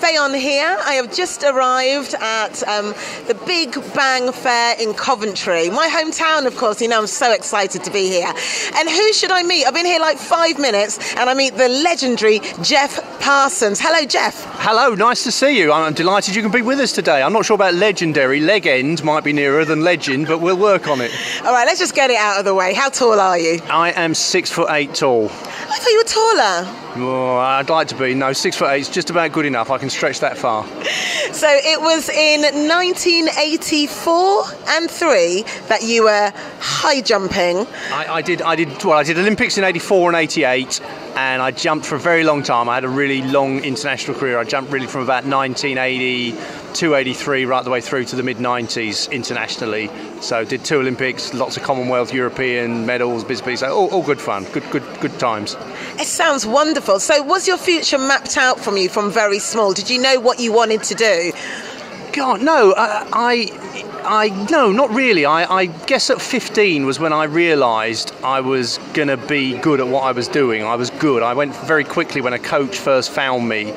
Fayon here. I have just arrived at the Big Bang Fair in Coventry. My hometown, of course. You know, I'm so excited to be here. And who should I meet? I've been here like 5 minutes and I meet the legendary Geoff Parsons. Hello, Geoff. Hello, nice to see you. I'm delighted you can be with us today. I'm not sure about legendary. Leg end might be nearer than legend, but we'll work on it. All right, let's just get it out of the way. How tall are you? I am 6'8" tall. I thought you were taller. Oh, I'd like to be. No, 6'8" is just about good enough. I can stretch that far. So it was in 1984 and 3 that you were high jumping. I did Olympics in 84 and 88, and I jumped for a very long time. I had a really long international career. I jumped really from about 1982, 83 right the way through to the mid-90s internationally. So did 2 Olympics, lots of Commonwealth, European medals, bits and pieces. All good fun, good times. It sounds wonderful. So was your future mapped out from you from very small? Did you know what you wanted to do? God, no. No, not really. I guess at 15 was when I realised I was going to be good at what I was doing. I was good. I went very quickly when a coach first found me,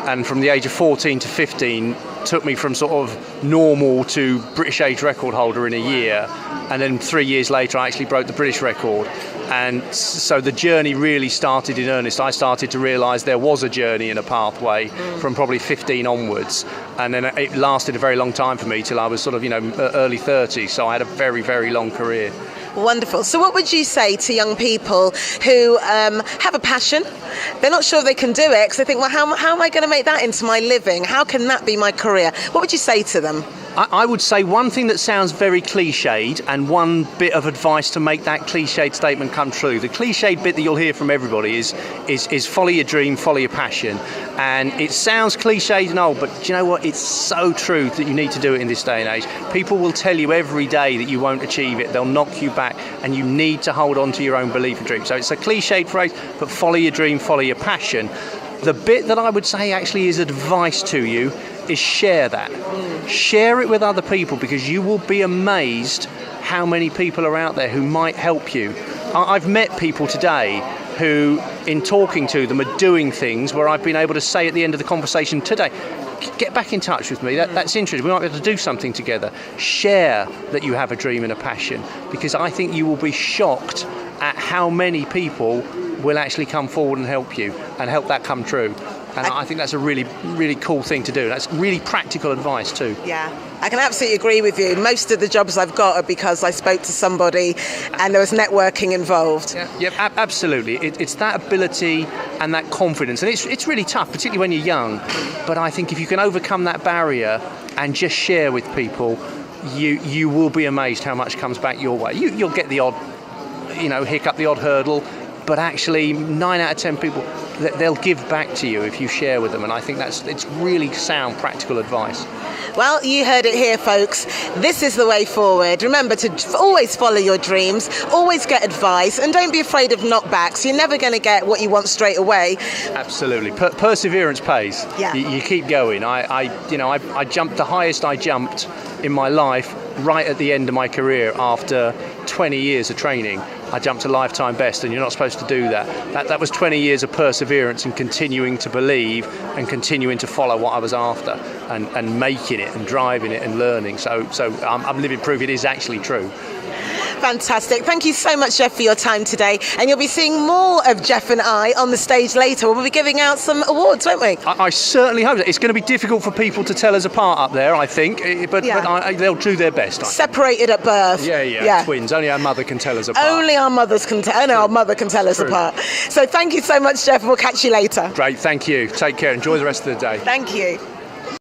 and from the age of 14 to 15 took me from sort of normal to British age record holder in a year, and then 3 years later I actually broke the British record. And so the journey really started in earnest. I started to realise there was a journey and a pathway from probably 15 onwards, and then it lasted a very long time for me till I was sort of, early 30s. So I had a very, very long career. Wonderful. So what would you say to young people who have a passion? They're not sure they can do it because they think, well, how am I going to make that into my living? How can that be my career? What would you say to them? I would say one thing that sounds very cliched, and one bit of advice to make that cliched statement come true. The cliched bit that you'll hear from everybody is follow your dream, follow your passion. And it sounds cliched and old, but do you know what? It's so true that you need to do it in this day and age. People will tell you every day that you won't achieve it. They'll knock you back, and you need to hold on to your own belief and dream. So it's a cliched phrase, but follow your dream, follow your passion. The bit that I would say actually is advice to you is share that. Share it with other people, because you will be amazed how many people are out there who might help you. I've met people today who, in talking to them, are doing things where I've been able to say at the end of the conversation today, get back in touch with me, that's interesting, we might be able to do something together. Share that you have a dream and a passion, because I think you will be shocked at how many people will actually come forward and help you and help that come true. And I think that's a really, really cool thing to do. That's really practical advice too. Yeah, I can absolutely agree with you. Most of the jobs I've got are because I spoke to somebody and there was networking involved. Yeah, absolutely. It's that ability and that confidence. And it's really tough, particularly when you're young. But I think if you can overcome that barrier and just share with people, you will be amazed how much comes back your way. You'll get the odd, hiccup, the odd hurdle. But actually, 9 out of 10 people, they'll give back to you if you share with them. And I think it's really sound, practical advice. Well, you heard it here, folks. This is the way forward. Remember to always follow your dreams, always get advice, and don't be afraid of knockbacks. You're never going to get what you want straight away. Absolutely. Perseverance pays. Yeah. You keep going. I jumped the highest I jumped in my life right at the end of my career after 20 years of training. I jumped a lifetime best, and you're not supposed to do that. That was 20 years of perseverance and continuing to believe and continuing to follow what I was after, and making it and driving it and learning. So I'm living proof it is actually true. Fantastic. Thank you so much, Geoff, for your time today. And you'll be seeing more of Geoff and I on the stage later. We'll be giving out some awards, won't we? I certainly hope so. It's going to be difficult for people to tell us apart up there, I think, but they'll do their best. Separated at birth. Yeah. Twins. Only our mother can tell us apart. Only our mothers can tell. Our mother can tell us apart. So thank you so much, Geoff. We'll catch you later. Great. Thank you. Take care. Enjoy the rest of the day. Thank you.